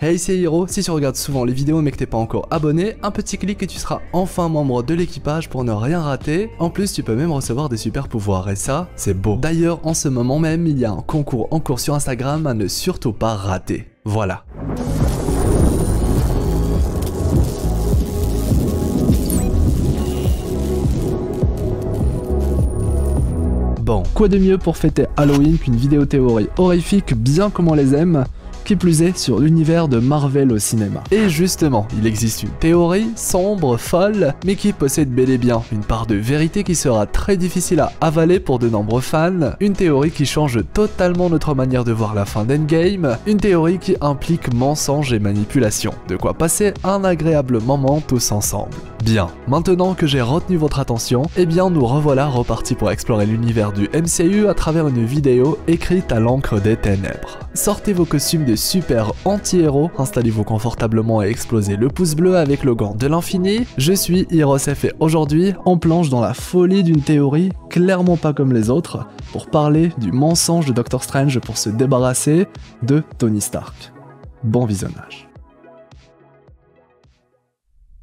Hey, c'est Hiro, si tu regardes souvent les vidéos mais que t'es pas encore abonné, un petit clic et tu seras enfin membre de l'équipage pour ne rien rater. En plus, tu peux même recevoir des super pouvoirs et ça, c'est beau. D'ailleurs, en ce moment même, il y a un concours en cours sur Instagram à ne surtout pas rater. Voilà. Bon, quoi de mieux pour fêter Halloween qu'une vidéo théorie horrifique bien comme on les aime, qui plus est sur l'univers de Marvel au cinéma. Et justement, il existe une théorie sombre, folle, mais qui possède bel et bien une part de vérité qui sera très difficile à avaler pour de nombreux fans, une théorie qui change totalement notre manière de voir la fin d'Endgame, une théorie qui implique mensonge et manipulation, de quoi passer un agréable moment tous ensemble. Bien, maintenant que j'ai retenu votre attention, eh bien nous revoilà repartis pour explorer l'univers du MCU à travers une vidéo écrite à l'encre des ténèbres. Sortez vos costumes de super anti-héros, installez-vous confortablement et explosez le pouce bleu avec le gant de l'infini. Je suis Hirosef et aujourd'hui, on plonge dans la folie d'une théorie clairement pas comme les autres, pour parler du mensonge de Doctor Strange pour se débarrasser de Tony Stark. Bon visionnage.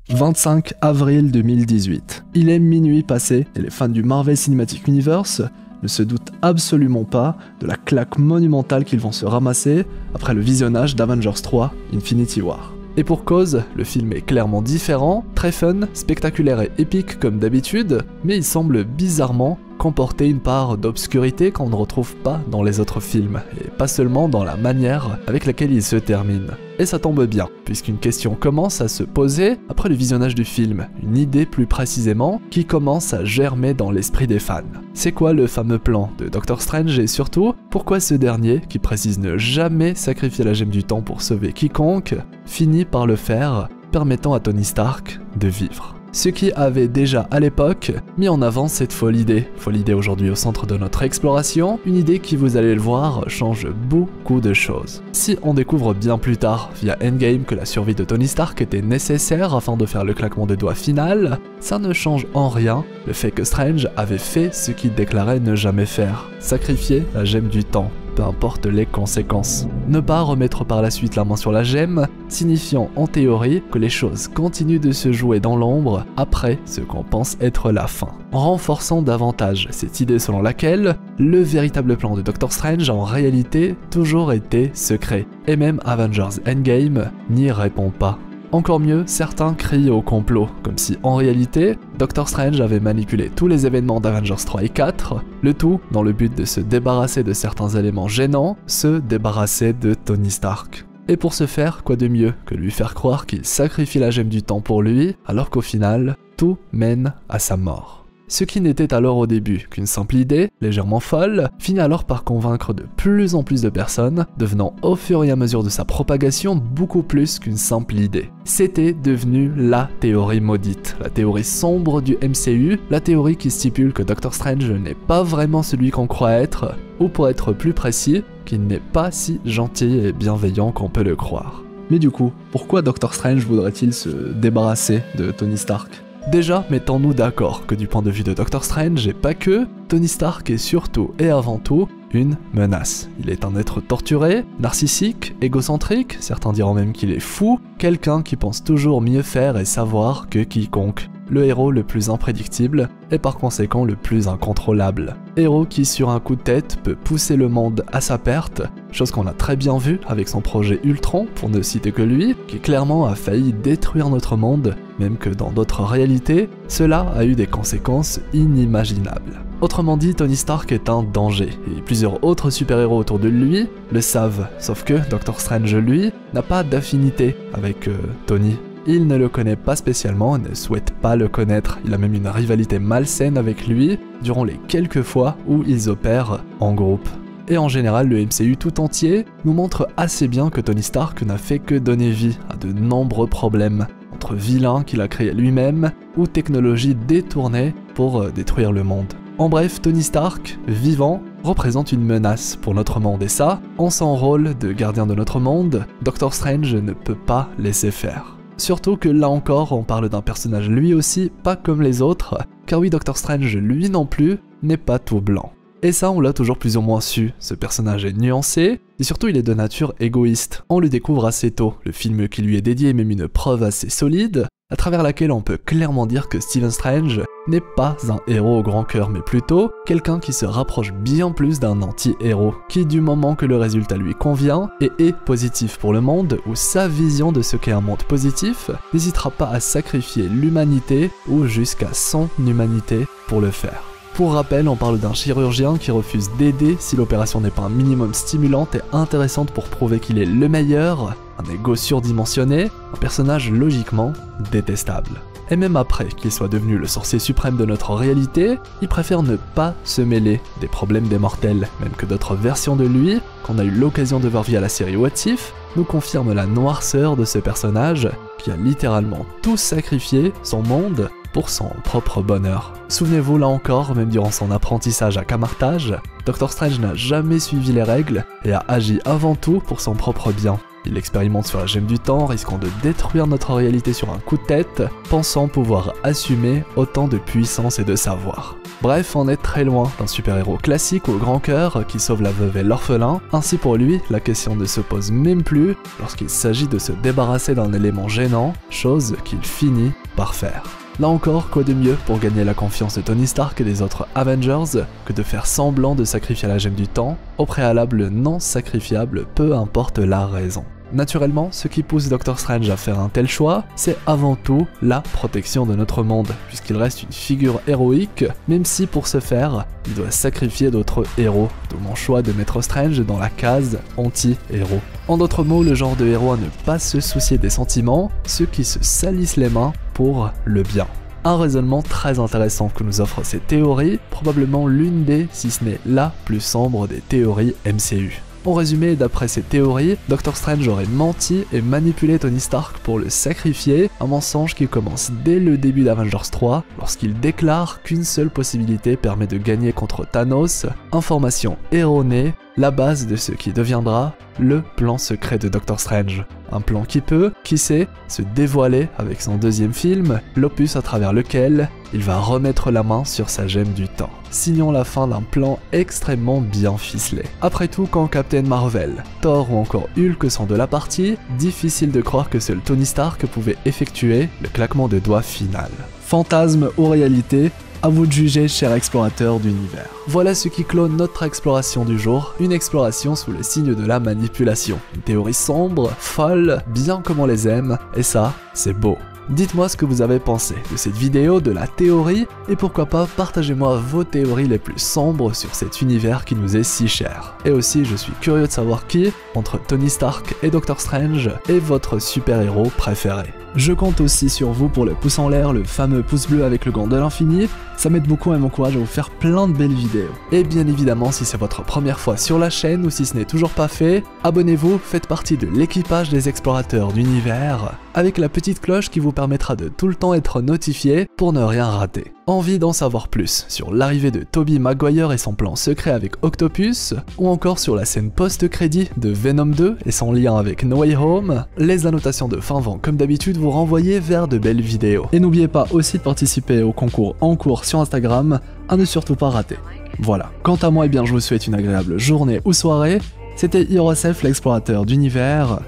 25 avril 2018. Il est minuit passé et les fans du Marvel Cinematic Universe ne se doutent absolument pas de la claque monumentale qu'ils vont se ramasser après le visionnage d'Avengers 3 Infinity War. Et pour cause, le film est clairement différent, très fun, spectaculaire et épique comme d'habitude, mais il semble bizarrement comporter une part d'obscurité qu'on ne retrouve pas dans les autres films, et pas seulement dans la manière avec laquelle il se termine. Et ça tombe bien, puisqu'une question commence à se poser après le visionnage du film, une idée plus précisément qui commence à germer dans l'esprit des fans. C'est quoi le fameux plan de Doctor Strange et surtout, pourquoi ce dernier, qui précise ne jamais sacrifier la gemme du temps pour sauver quiconque, finit par le faire, permettant à Tony Stark de vivre. Ce qui avait déjà à l'époque mis en avant cette folle idée aujourd'hui au centre de notre exploration, une idée qui, vous allez le voir, change beaucoup de choses. Si on découvre bien plus tard via Endgame que la survie de Tony Stark était nécessaire afin de faire le claquement de doigts final, ça ne change en rien le fait que Strange avait fait ce qu'il déclarait ne jamais faire, sacrifier la gemme du temps. Peu importe les conséquences. Ne pas remettre par la suite la main sur la gemme, signifiant en théorie que les choses continuent de se jouer dans l'ombre après ce qu'on pense être la fin. Renforçant davantage cette idée selon laquelle le véritable plan de Doctor Strange a en réalité toujours été secret, et même Avengers Endgame n'y répond pas. Encore mieux, certains crient au complot, comme si en réalité, Doctor Strange avait manipulé tous les événements d'Avengers 3 et 4, le tout dans le but de se débarrasser de certains éléments gênants, se débarrasser de Tony Stark. Et pour ce faire, quoi de mieux que lui faire croire qu'il sacrifie la gemme du temps pour lui, alors qu'au final, tout mène à sa mort. Ce qui n'était alors au début qu'une simple idée, légèrement folle, finit alors par convaincre de plus en plus de personnes, devenant au fur et à mesure de sa propagation beaucoup plus qu'une simple idée. C'était devenu la théorie maudite, la théorie sombre du MCU, la théorie qui stipule que Doctor Strange n'est pas vraiment celui qu'on croit être, ou pour être plus précis, qu'il n'est pas si gentil et bienveillant qu'on peut le croire. Mais du coup, pourquoi Doctor Strange voudrait-il se débarrasser de Tony Stark ? Déjà, mettons-nous d'accord que du point de vue de Doctor Strange et pas que, Tony Stark est surtout et avant tout une menace. Il est un être torturé, narcissique, égocentrique, certains diront même qu'il est fou, quelqu'un qui pense toujours mieux faire et savoir que quiconque. Le héros le plus imprédictible et par conséquent le plus incontrôlable. Héros qui sur un coup de tête peut pousser le monde à sa perte, chose qu'on a très bien vu avec son projet Ultron, pour ne citer que lui, qui clairement a failli détruire notre monde, même que dans d'autres réalités, cela a eu des conséquences inimaginables. Autrement dit, Tony Stark est un danger, et plusieurs autres super-héros autour de lui le savent, sauf que Doctor Strange, lui, n'a pas d'affinité avec Tony. Il ne le connaît pas spécialement et ne souhaite pas le connaître, il a même une rivalité malsaine avec lui durant les quelques fois où ils opèrent en groupe. Et en général, le MCU tout entier nous montre assez bien que Tony Stark n'a fait que donner vie à de nombreux problèmes, entre vilains qu'il a créés lui-même ou technologies détournées pour détruire le monde. En bref, Tony Stark, vivant, représente une menace pour notre monde et ça, en son rôle de gardien de notre monde, Doctor Strange ne peut pas laisser faire. Surtout que là encore, on parle d'un personnage lui aussi pas comme les autres, car oui, Doctor Strange lui non plus n'est pas tout blanc. Et ça, on l'a toujours plus ou moins su. Ce personnage est nuancé, et surtout il est de nature égoïste. On le découvre assez tôt. Le film qui lui est dédié est même une preuve assez solide, à travers laquelle on peut clairement dire que Stephen Strange n'est pas un héros au grand cœur, mais plutôt quelqu'un qui se rapproche bien plus d'un anti-héros, qui du moment que le résultat lui convient et est positif pour le monde, ou sa vision de ce qu'est un monde positif, n'hésitera pas à sacrifier l'humanité ou jusqu'à son humanité pour le faire. Pour rappel, on parle d'un chirurgien qui refuse d'aider si l'opération n'est pas un minimum stimulante et intéressante pour prouver qu'il est le meilleur, un ego surdimensionné, un personnage logiquement détestable. Et même après qu'il soit devenu le sorcier suprême de notre réalité, il préfère ne pas se mêler des problèmes des mortels, même que d'autres versions de lui, qu'on a eu l'occasion de voir via la série What If, nous confirment la noirceur de ce personnage qui a littéralement tout sacrifié, son monde, pour son propre bonheur. Souvenez-vous là encore, même durant son apprentissage à Camartage, Dr Strange n'a jamais suivi les règles et a agi avant tout pour son propre bien. Il expérimente sur la gemme du temps, risquant de détruire notre réalité sur un coup de tête, pensant pouvoir assumer autant de puissance et de savoir. Bref, on est très loin d'un super-héros classique au grand cœur qui sauve la veuve et l'orphelin. Ainsi pour lui, la question ne se pose même plus lorsqu'il s'agit de se débarrasser d'un élément gênant, chose qu'il finit par faire. Là encore, quoi de mieux pour gagner la confiance de Tony Stark et des autres Avengers que de faire semblant de sacrifier la gemme du temps, au préalable non sacrifiable, peu importe la raison. Naturellement, ce qui pousse Dr Strange à faire un tel choix, c'est avant tout la protection de notre monde, puisqu'il reste une figure héroïque, même si pour ce faire, il doit sacrifier d'autres héros, d'où mon choix de mettre Strange dans la case anti-héros. En d'autres mots, le genre de héros à ne pas se soucier des sentiments, ceux qui se salissent les mains pour le bien. Un raisonnement très intéressant que nous offre ces théories, probablement l'une des, si ce n'est la plus sombre des théories MCU. En résumé, d'après ces théories, Dr Strange aurait menti et manipulé Tony Stark pour le sacrifier, un mensonge qui commence dès le début d'Avengers 3, lorsqu'il déclare qu'une seule possibilité permet de gagner contre Thanos, information erronée, la base de ce qui deviendra le plan secret de Dr Strange. Un plan qui peut, qui sait, se dévoiler avec son deuxième film, l'opus à travers lequel il va remettre la main sur sa gemme du temps. Signons la fin d'un plan extrêmement bien ficelé. Après tout, quand Captain Marvel, Thor ou encore Hulk sont de la partie, difficile de croire que seul Tony Stark pouvait effectuer le claquement de doigts final. Fantasme ou réalité, à vous de juger, chers explorateurs d'univers. Voilà ce qui clôt notre exploration du jour, une exploration sous le signe de la manipulation. Une théorie sombre, folle, bien comme on les aime, et ça, c'est beau. Dites-moi ce que vous avez pensé de cette vidéo, de la théorie, et pourquoi pas partagez-moi vos théories les plus sombres sur cet univers qui nous est si cher. Et aussi, je suis curieux de savoir qui, entre Tony Stark et Dr Strange, est votre super-héros préféré. Je compte aussi sur vous pour le pouce en l'air, le fameux pouce bleu avec le gant de l'infini, ça m'aide beaucoup et m'encourage à vous faire plein de belles vidéos. Et bien évidemment, si c'est votre première fois sur la chaîne ou si ce n'est toujours pas fait, abonnez-vous, faites partie de l'équipage des explorateurs d'univers, avec la petite cloche qui vous permettra de tout le temps être notifié pour ne rien rater. Envie d'en savoir plus sur l'arrivée de Tobey Maguire et son plan secret avec Octopus, ou encore sur la scène post-crédit de Venom 2 et son lien avec No Way Home, les annotations de fin vont comme d'habitude vous renvoyer vers de belles vidéos. Et n'oubliez pas aussi de participer au concours en cours sur Instagram, à ne surtout pas rater. Voilà, quant à moi, eh bien, je vous souhaite une agréable journée ou soirée, c'était HeroSelf l'explorateur d'univers,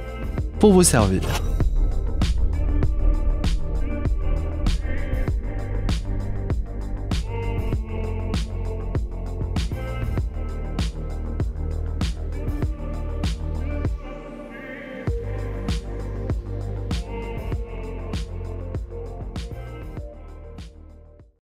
pour vous servir.